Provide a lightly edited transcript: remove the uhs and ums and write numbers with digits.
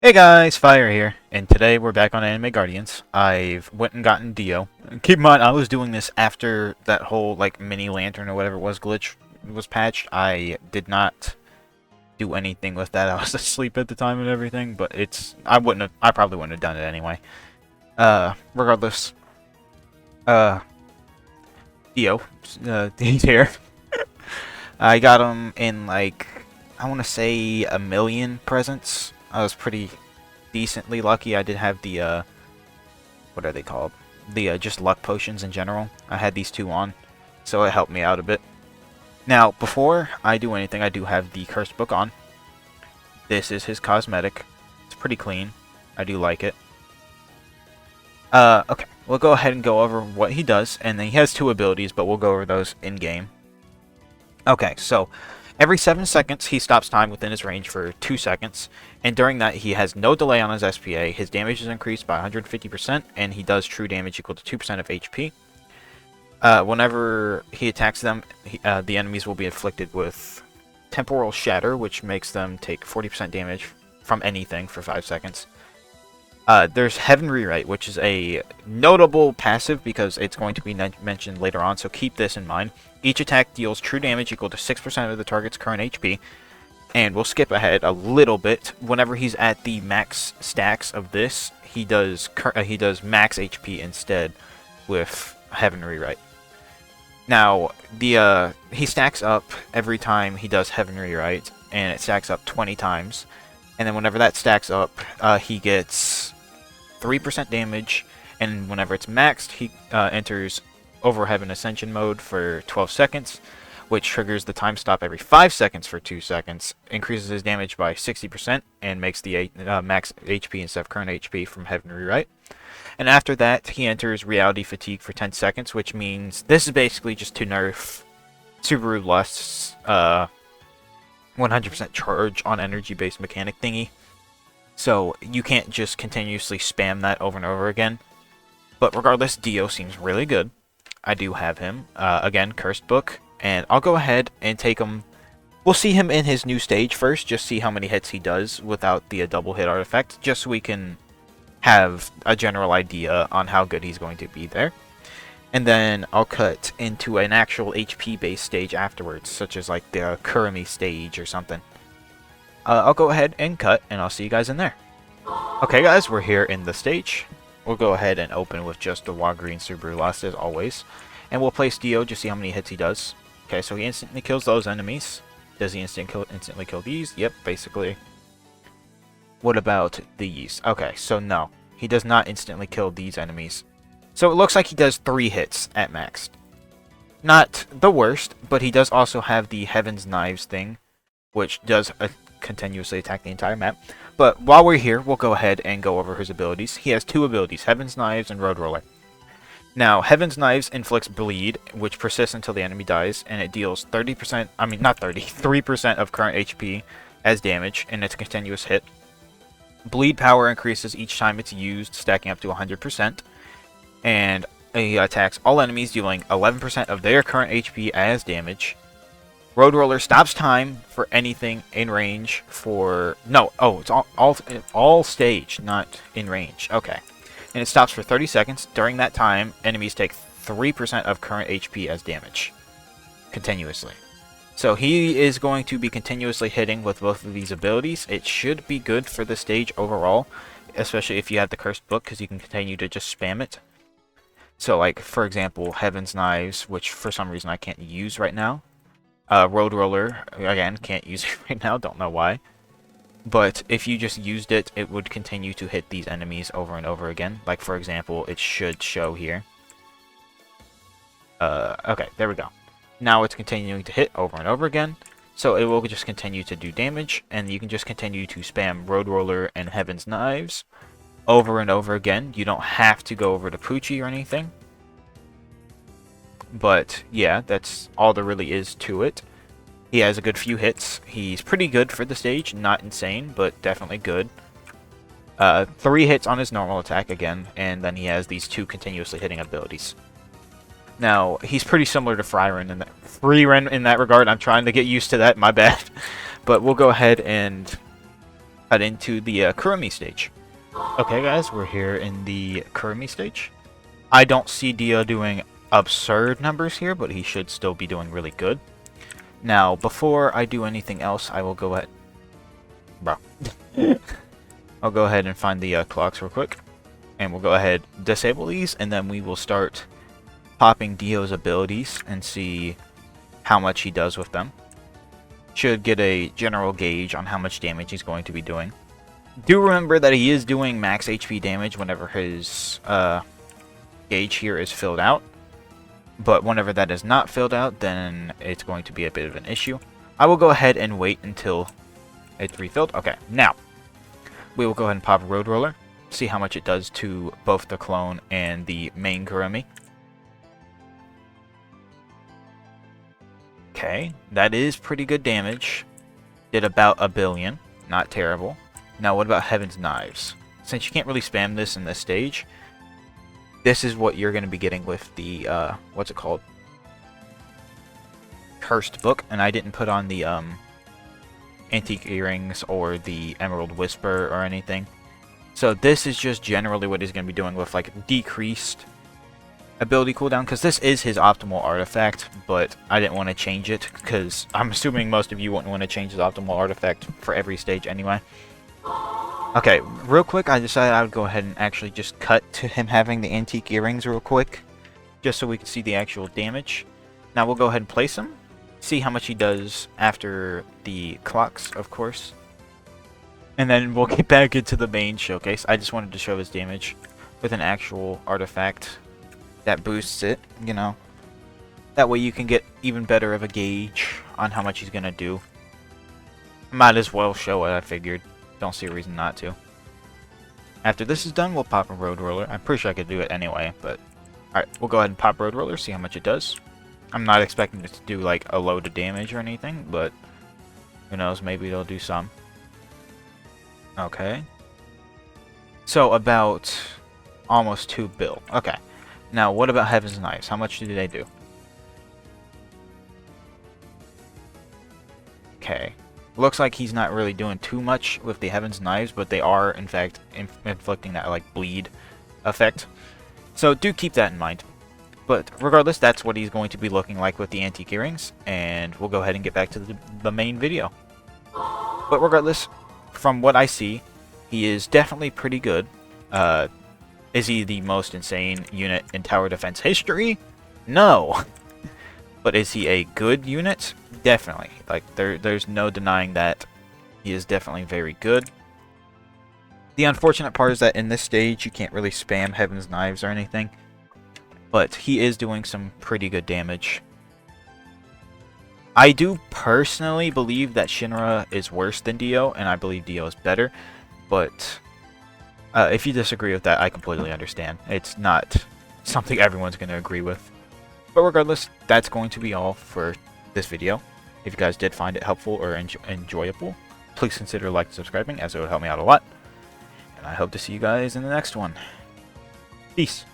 Hey guys, Fire here, and today we're back on Anime Guardians. I've went and gotten Dio. Keep in mind, I was doing this after that whole, like, mini lantern or whatever it was glitch was patched. I did not do anything with that. I was asleep at the time and everything, but I probably wouldn't have done it anyway. Regardless, uh, Dio, he's here. I got him in, like, I want to say a million presents. I was pretty decently lucky. I did have the, what are they called? The, just luck potions in general. I had these two on, so it helped me out a bit. Now, before I do anything, I do have the cursed book on. This is his cosmetic. It's pretty clean. I do like it. Okay. We'll go ahead and go over what he does, and then he has two abilities, but we'll go over those in-game. Okay, so every 7 seconds, he stops time within his range for 2 seconds, and during that, he has no delay on his SPA. His damage is increased by 150%, and he does true damage equal to 2% of HP. Whenever he attacks them, the enemies will be inflicted with Temporal Shatter, which makes them take 40% damage from anything for 5 seconds. There's Heaven Rewrite, which is a notable passive because it's going to be mentioned later on, so keep this in mind. Each attack deals true damage equal to 6% of the target's current HP. And we'll skip ahead a little bit. Whenever he's at the max stacks of this, he does max HP instead with Heaven Rewrite. Now, he stacks up every time he does Heaven Rewrite, and it stacks up 20 times. And then whenever that stacks up, he gets 3% damage, and whenever it's maxed, he enters Over Heaven Ascension mode for 12 seconds, which triggers the time stop every 5 seconds for 2 seconds, increases his damage by 60%, and makes the max HP instead of current HP from Heaven Rewrite. And after that, he enters Reality Fatigue for 10 seconds, which means this is basically just to nerf Subaru Lust's 100% charge on energy-based mechanic thingy. So you can't just continuously spam that over and over again. But regardless, Dio seems really good. I do have him. Again, Cursed Book. And I'll go ahead and take him. We'll see him in his new stage first, just see how many hits he does without the double hit artifact, just so we can have a general idea on how good he's going to be there. And then I'll cut into an actual HP-based stage afterwards, such as like the Kurumi stage or something. I'll go ahead and cut, and I'll see you guys in there. Okay guys, we're here in the stage. We'll go ahead and open with just the Green Subaru Lust as always. And we'll place Dio, just see how many hits he does. Okay, so he instantly kills those enemies. Does he instantly kill these? Yep, basically. What about these? Okay, so no. He does not instantly kill these enemies. So it looks like he does 3 hits at max. Not the worst, but he does also have the Heaven's Knives thing, which does continuously attack the entire map. But while we're here, we'll go ahead and go over his abilities. He has 2 abilities, Heaven's Knives and Road Roller. Now, Heaven's Knives inflicts bleed, which persists until the enemy dies, and it deals 30%, I mean not 30, 3% of current HP as damage, and it's a continuous hit. Bleed power increases each time it's used, stacking up to 100%, and he attacks all enemies, dealing 11% of their current HP as damage. Road Roller stops time for anything in range for... No, oh, it's all stage, not in range. Okay. And it stops for 30 seconds. During that time, enemies take 3% of current HP as damage. Continuously. So he is going to be continuously hitting with both of these abilities. It should be good for the stage overall, especially if you have the Cursed Book, because you can continue to just spam it. So, like, for example, Heaven's Knives, which for some reason I can't use right now. Road Roller, again, can't use it right now, don't know why. But if you just used it, it would continue to hit these enemies over and over again. Like, for example, it should show here. Okay, there we go. Now it's continuing to hit over and over again. So it will just continue to do damage, and you can just continue to spam Road Roller and Heaven's Knives over and over again. You don't have to go over to Poochie or anything. But, yeah, that's all there really is to it. He has a good few hits. He's pretty good for the stage. Not insane, but definitely good. 3 hits on his normal attack again, and then he has these 2 continuously hitting abilities. Now, he's pretty similar to Frieren in that regard. I'm trying to get used to that, my bad. But we'll go ahead and cut into the Kurumi stage. Okay guys, we're here in the Kurumi stage. I don't see Dio doing absurd numbers here, but he should still be doing really good. Now, before I do anything else, I will go ahead... Bro. I'll go ahead and find the clocks real quick. And we'll go ahead disable these, and then we will start popping Dio's abilities and see how much he does with them. Should get a general gauge on how much damage he's going to be doing. Do remember that he is doing max HP damage whenever his gauge here is filled out. But whenever that is not filled out, then it's going to be a bit of an issue. I will go ahead and wait until it's refilled. Okay, now we will go ahead and pop Road Roller. See how much it does to both the clone and the main Kurumi. Okay, that is pretty good damage. Did about 1 billion. Not terrible. Now what about Heaven's Knives? Since you can't really spam this in this stage, this is what you're going to be getting with the, what's it called? Cursed Book. And I didn't put on the Antique Earrings or the Emerald Whisper or anything. So this is just generally what he's going to be doing with like decreased ability cooldown, because this is his optimal artifact, but I didn't want to change it because I'm assuming most of you wouldn't want to change his optimal artifact for every stage anyway. Okay, real quick, I decided I would go ahead and actually just cut to him having the Antique Earrings real quick, just so we can see the actual damage. Now we'll go ahead and place him, see how much he does after the clocks, of course. And then we'll get back into the main showcase. I just wanted to show his damage with an actual artifact that boosts it, you know. That way you can get even better of a gauge on how much he's going to do. Might as well show it, I figured. Don't see a reason not to. After this is done, we'll pop a Road Roller. I'm pretty sure I could do it anyway, but... Alright, we'll go ahead and pop Road Roller, see how much it does. I'm not expecting it to do, like, a load of damage or anything, but... Who knows, maybe it'll do some. Okay. So, about... almost 2 bill. Okay. Now, what about Heaven's Knives? How much do they do? Okay. Looks like he's not really doing too much with the Heaven's Knives, but they are, in fact, inflicting that, like, bleed effect. So, do keep that in mind. But, regardless, that's what he's going to be looking like with the Antique Earrings, and we'll go ahead and get back to the main video. But, regardless, from what I see, he is definitely pretty good. Is he the most insane unit in tower defense history? No! But is he a good unit? Definitely. Like, there's no denying that he is definitely very good. The unfortunate part is that in this stage, you can't really spam Heaven's Knives or anything. But he is doing some pretty good damage. I do personally believe that Shinra is worse than Dio, and I believe Dio is better. But if you disagree with that, I completely understand. It's not something everyone's going to agree with. But regardless, that's going to be all for this video. If you guys did find it helpful or enjoyable, please consider liking and subscribing, as it would help me out a lot. And I hope to see you guys in the next one. Peace.